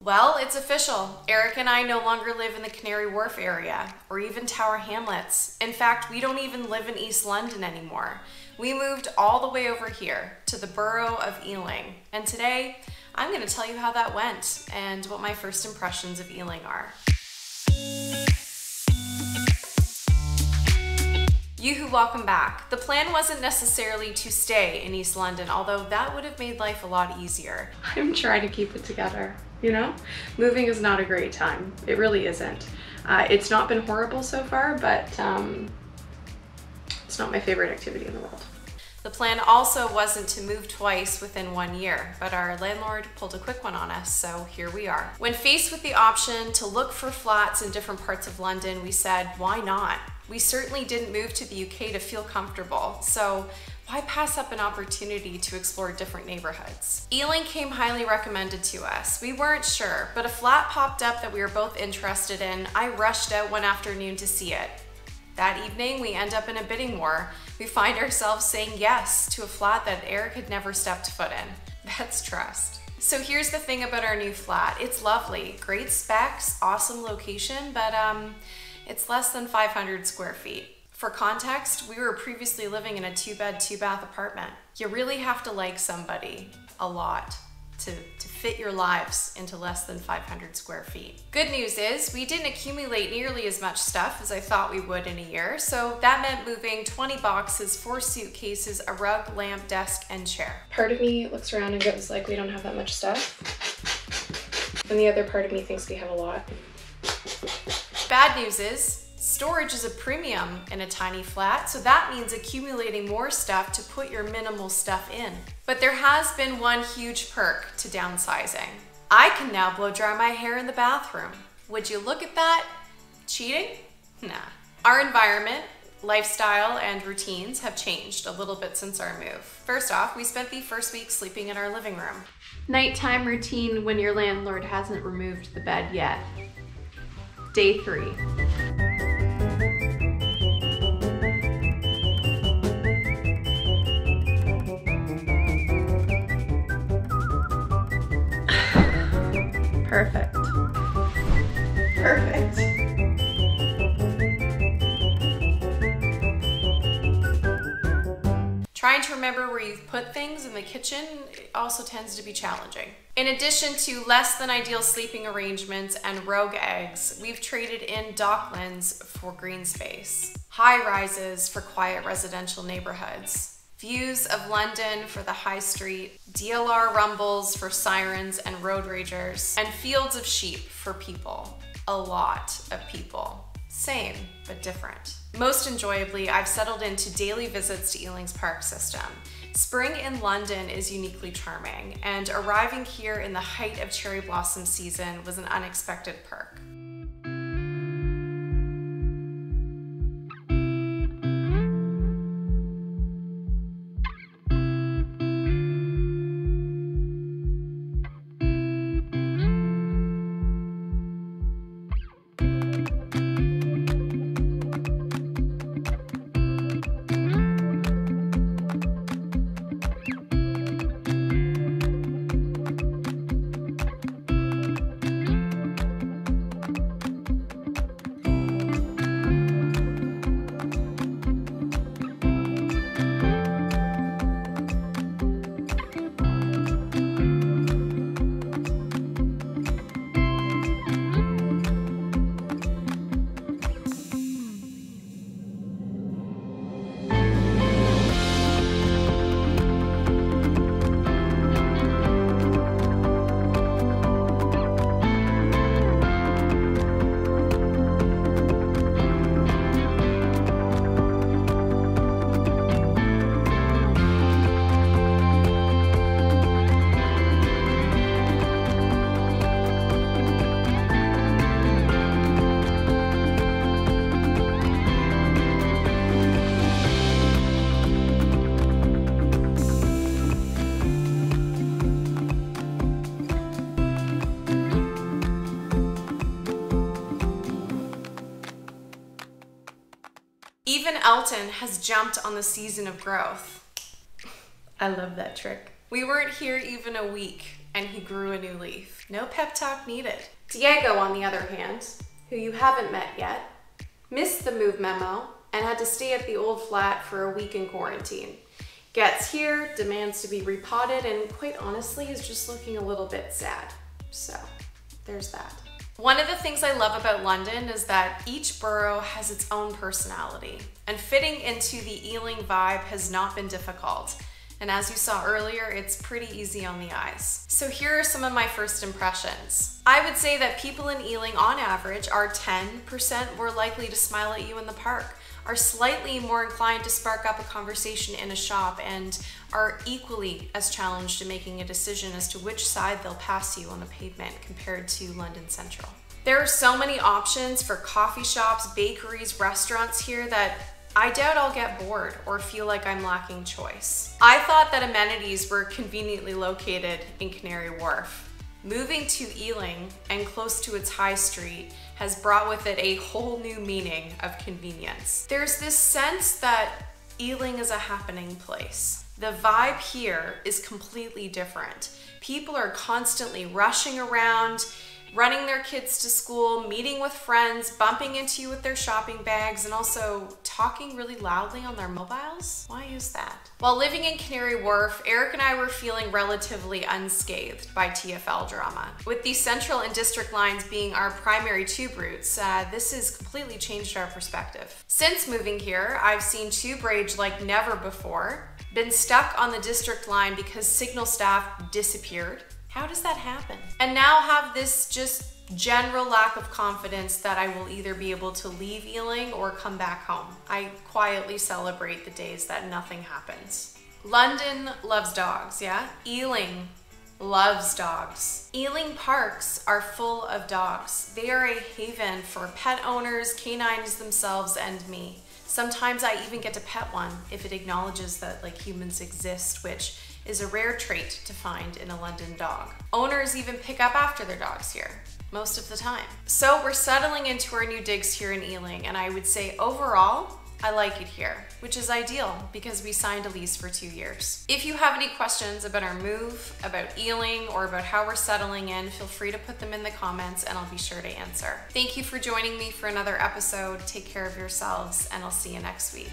Well, it's official. Eric and I no longer live in the Canary Wharf area or even Tower Hamlets. In fact, we don't even live in East London anymore. We moved all the way over here to the borough of Ealing. And today, I'm going to tell you how that went and what my first impressions of Ealing are. Yoo-hoo, welcome back. The plan wasn't necessarily to stay in East London, although that would have made life a lot easier. I'm trying to keep it together, you know? Moving is not a great time. It really isn't. It's not been horrible so far, but it's not my favorite activity in the world. The plan also wasn't to move twice within 1 year, but our landlord pulled a quick one on us, so here we are. When faced with the option to look for flats in different parts of London, we said, why not? We certainly didn't move to the UK to feel comfortable, so why pass up an opportunity to explore different neighborhoods? Ealing came highly recommended to us. We weren't sure, but a flat popped up that we were both interested in. I rushed out one afternoon to see it. That evening, we end up in a bidding war. We find ourselves saying yes to a flat that Eric had never stepped foot in. That's trust. So here's the thing about our new flat. It's lovely, great specs, awesome location, but it's less than 500 square feet. For context, we were previously living in a 2-bed, 2-bath apartment. You really have to like somebody a lot to fit your lives into less than 500 square feet. Good news is we didn't accumulate nearly as much stuff as I thought we would in a year, so that meant moving 20 boxes, 4 suitcases, a rug, lamp, desk, and chair. Part of me looks around and goes like, we don't have that much stuff. And the other part of me thinks we have a lot. Bad news is, storage is a premium in a tiny flat, so that means accumulating more stuff to put your minimal stuff in. But there has been one huge perk to downsizing. I can now blow dry my hair in the bathroom. Would you look at that? Cheating? Nah. Our environment, lifestyle, and routines have changed a little bit since our move. First off, we spent the first week sleeping in our living room. Nighttime routine when your landlord hasn't removed the bed yet. Day 3. Perfect. Perfect. Trying to remember where you've put things in the kitchen also tends to be challenging. In addition to less than ideal sleeping arrangements and rogue eggs, we've traded in docklands for green space, high rises for quiet residential neighborhoods, views of London for the high street, DLR rumbles for sirens and road ragers, and fields of sheep for people. A lot of people. Same, but different. Most enjoyably, I've settled into daily visits to Ealing's park system. Spring in London is uniquely charming, and arriving here in the height of cherry blossom season was an unexpected perk. Even Elton has jumped on the season of growth. I love that trick. We weren't here even a week and he grew a new leaf. No pep talk needed. Diego, on the other hand, who you haven't met yet, missed the move memo and had to stay at the old flat for a week in quarantine. Gets here, demands to be repotted, and quite honestly is just looking a little bit sad. So there's that. One of the things I love about London is that each borough has its own personality, and fitting into the Ealing vibe has not been difficult. And as you saw earlier, it's pretty easy on the eyes. So here are some of my first impressions. I would say that people in Ealing on average are 10% more likely to smile at you in the park, are slightly more inclined to spark up a conversation in a shop, and are equally as challenged in making a decision as to which side they'll pass you on the pavement compared to London Central. There are so many options for coffee shops, bakeries, restaurants here that I doubt I'll get bored or feel like I'm lacking choice. I thought that amenities were conveniently located in Canary Wharf. Moving to Ealing and close to its high street has brought with it a whole new meaning of convenience. There's this sense that Ealing is a happening place. The vibe here is completely different. People are constantly rushing around, running their kids to school, meeting with friends, bumping into you with their shopping bags, and also talking really loudly on their mobiles. Why is that? While living in Canary Wharf, Eric and I were feeling relatively unscathed by TfL drama. With the Central and District lines being our primary tube routes, this has completely changed our perspective. Since moving here, I've seen tube rage like never before, been stuck on the District line because signal staff disappeared. How does that happen? And now have this just general lack of confidence that I will either be able to leave Ealing or come back home. I quietly celebrate the days that nothing happens. London loves dogs, yeah? Ealing loves dogs. Ealing parks are full of dogs. They are a haven for pet owners, canines themselves, and me. Sometimes I even get to pet one if it acknowledges that humans exist, which is a rare trait to find in a London dog. Owners even pick up after their dogs here, most of the time. So we're settling into our new digs here in Ealing, and I would say overall, I like it here, which is ideal because we signed a lease for 2 years. If you have any questions about our move, about Ealing, or about how we're settling in, feel free to put them in the comments and I'll be sure to answer. Thank you for joining me for another episode. Take care of yourselves and I'll see you next week.